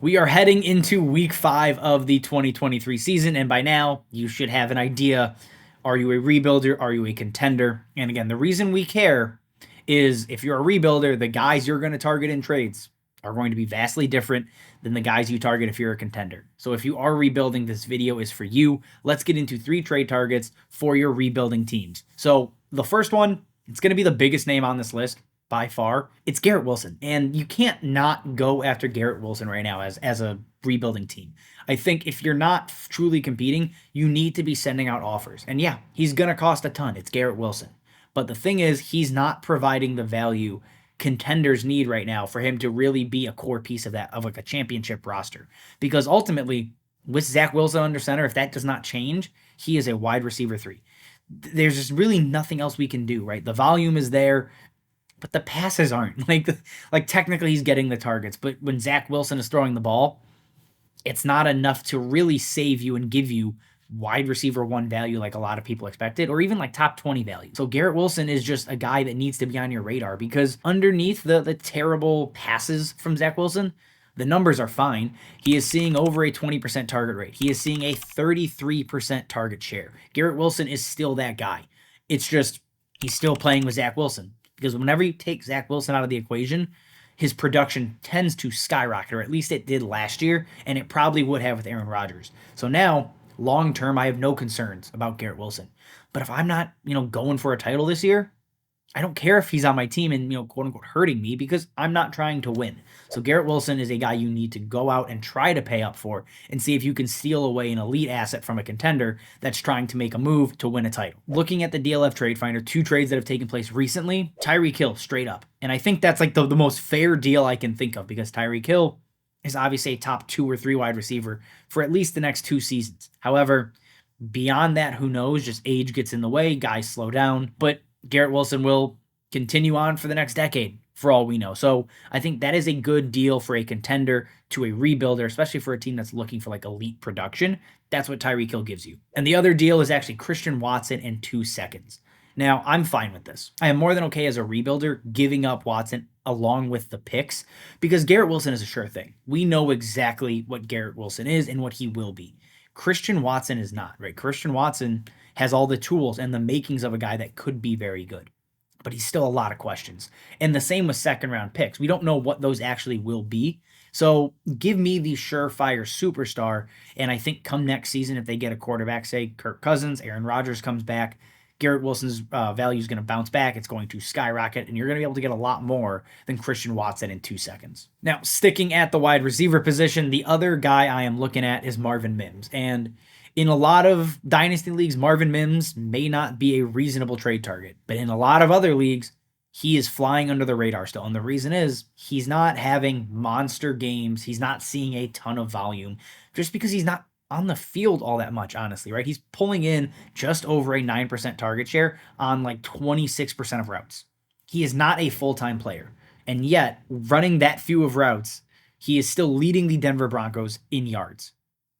We are heading into week 5 of the 2023 season, and by now you should have an idea. Are you a rebuilder? Are you a contender? And again, the reason we care is if you're a rebuilder, the guys you're going to target in trades are going to be vastly different than the guys you target if you're a contender. So if you are rebuilding, this video is for you. Let's get into 3 trade targets for your rebuilding teams. So the first one, it's going to be the biggest name on this list by far. It's Garrett Wilson. And you can't not go after Garrett Wilson right now as a rebuilding team. I think if you're not truly competing, you need to be sending out offers. And yeah, he's going to cost a ton. It's Garrett Wilson. But the thing is, he's not providing the value contenders need right now for him to really be a core piece of that, of like a championship roster. Because ultimately, with Zach Wilson under center, if that does not change, he is a wide receiver 3. There's just really nothing else we can do, right? The volume is there, but the passes aren't. Like technically he's getting the targets, but when Zach Wilson is throwing the ball, it's not enough to really save you and give you wide receiver 1 value like a lot of people expected, or even like top 20 value. So Garrett Wilson is just a guy that needs to be on your radar, because underneath the terrible passes from Zach Wilson, the numbers are fine. He is seeing over a 20% target rate. He is seeing a 33% target share. Garrett Wilson is still that guy. It's just he's still playing with Zach Wilson. Because whenever you take Zach Wilson out of the equation, his production tends to skyrocket, or at least it did last year, and it probably would have with Aaron Rodgers. So now, long term, I have no concerns about Garrett Wilson. But if I'm not, going for a title this year, I don't care if he's on my team and, quote unquote, hurting me, because I'm not trying to win. So Garrett Wilson is a guy you need to go out and try to pay up for and see if you can steal away an elite asset from a contender that's trying to make a move to win a title. Looking at the DLF Trade Finder, 2 trades that have taken place recently, Tyreek Hill straight up. And I think that's like the most fair deal I can think of, because Tyreek Hill is obviously a top 2 or 3 wide receiver for at least the next 2 seasons. However, beyond that, who knows? Just age gets in the way, guys slow down. But Garrett Wilson will continue on for the next decade, for all we know. So I think that is a good deal for a contender to a rebuilder, especially for a team that's looking for like elite production. That's what Tyreek Hill gives you. And the other deal is actually Christian Watson and 2 seconds. Now, I'm fine with this. I am more than okay as a rebuilder giving up Watson along with the picks, because Garrett Wilson is a sure thing. We know exactly what Garrett Wilson is and what he will be. Christian Watson is not, right? Christian Watson has all the tools and the makings of a guy that could be very good, but he's still a lot of questions. And the same with second round picks. We don't know what those actually will be. So give me the surefire superstar. And I think come next season, if they get a quarterback, say Kirk Cousins, Aaron Rodgers comes back, Garrett Wilson's value is going to bounce back. It's going to skyrocket, and you're going to be able to get a lot more than Christian Watson in 2 seconds. Now, sticking at the wide receiver position, the other guy I am looking at is Marvin Mims. And in a lot of Dynasty leagues, Marvin Mims may not be a reasonable trade target. But in a lot of other leagues, he is flying under the radar still. And the reason is he's not having monster games. He's not seeing a ton of volume just because he's not on the field all that much, honestly, right? He's pulling in just over a 9% target share on like 26% of routes. He is not a full-time player. And yet, running that few of routes, he is still leading the Denver Broncos in yards.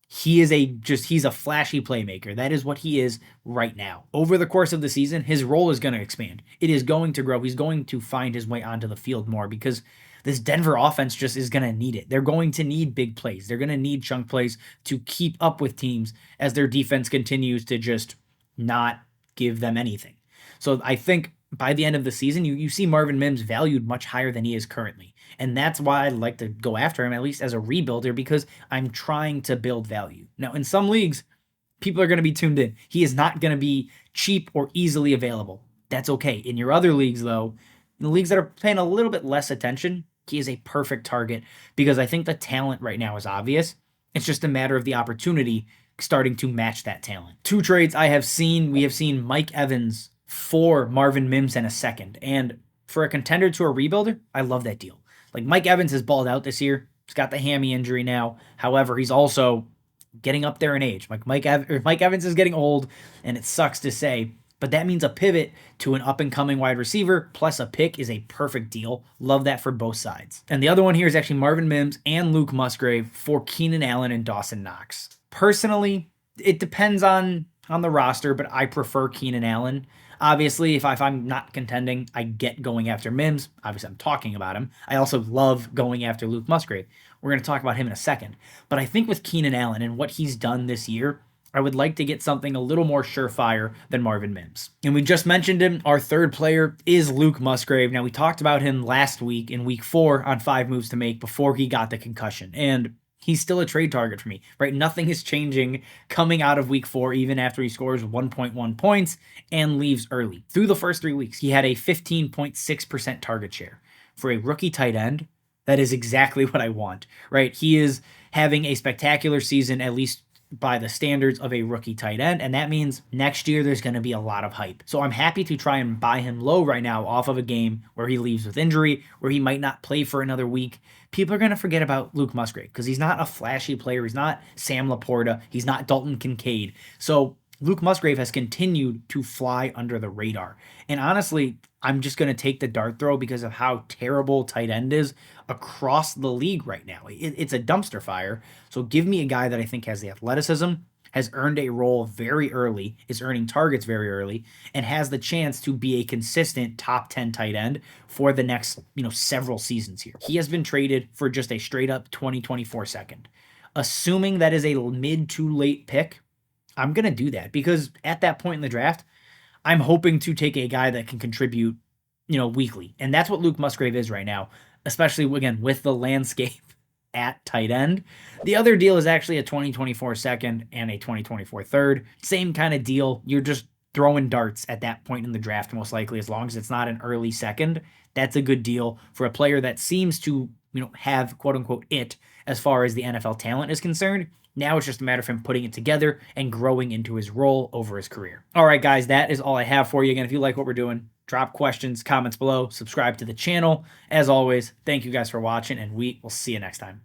He's a flashy playmaker. That is what he is right now. Over the course of the season, his role is going to expand. It is going to grow. He's going to find his way onto the field more, because this Denver offense just is going to need it. They're going to need big plays. They're going to need chunk plays to keep up with teams as their defense continues to just not give them anything. So I think by the end of the season, you see Marvin Mims valued much higher than he is currently. And that's why I'd like to go after him, at least as a rebuilder, because I'm trying to build value. Now, in some leagues, people are going to be tuned in. He is not going to be cheap or easily available. That's okay. In your other leagues, though, in the leagues that are paying a little bit less attention, he is a perfect target, because I think the talent right now is obvious. It's just a matter of the opportunity starting to match that talent. 2 trades I have seen. We have seen Mike Evans for Marvin Mims and a second. And for a contender to a rebuilder, I love that deal. Like, Mike Evans has balled out this year. He's got the hammy injury now. However, he's also getting up there in age. Like Mike Evans is getting old, and it sucks to say, but that means a pivot to an up-and-coming wide receiver plus a pick is a perfect deal. Love that for both sides. And the other one here is actually Marvin Mims and Luke Musgrave for Keenan Allen and Dawson Knox. Personally, it depends on on the roster, but I prefer Keenan Allen. Obviously, if I'm not contending, I get going after Mims. Obviously, I'm talking about him. I also love going after Luke Musgrave. We're going to talk about him in a second. But I think with Keenan Allen and what he's done this year, I would like to get something a little more surefire than Marvin Mims. And we just mentioned him. Our third player is Luke Musgrave. Now, we talked about him last week in week 4 on 5 moves to make before he got the concussion. And he's still a trade target for me, right? Nothing is changing coming out of week 4, even after he scores 1.1 points and leaves early. Through the first 3 weeks, he had a 15.6% target share. For a rookie tight end, that is exactly what I want, right? He is having a spectacular season, at least by the standards of a rookie tight end, and that means next year there's going to be a lot of hype. So I'm happy to try and buy him low right now off of a game where he leaves with injury, where he might not play for another week. People are going to forget about Luke Musgrave because he's not a flashy player. He's not Sam Laporta. He's not Dalton Kincaid. So Luke Musgrave has continued to fly under the radar. And honestly, I'm just going to take the dart throw because of how terrible tight end is across the league right now. It's a dumpster fire. So give me a guy that I think has the athleticism, has earned a role very early, is earning targets very early, and has the chance to be a consistent top 10 tight end for the next, several seasons here. He has been traded for just a straight up 2024 second. Assuming that is a mid to late pick, I'm going to do that because at that point in the draft, I'm hoping to take a guy that can contribute, weekly. And that's what Luke Musgrave is right now, especially, again, with the landscape at tight end. The other deal is actually a 2024 second and a 2024 third. Same kind of deal. You're just throwing darts at that point in the draft, most likely, as long as it's not an early second. That's a good deal for a player that seems to, have quote unquote it as far as the NFL talent is concerned. Now it's just a matter of him putting it together and growing into his role over his career. All right, guys, that is all I have for you. Again, if you like what we're doing, drop questions, comments below, subscribe to the channel. As always, thank you guys for watching, and we will see you next time.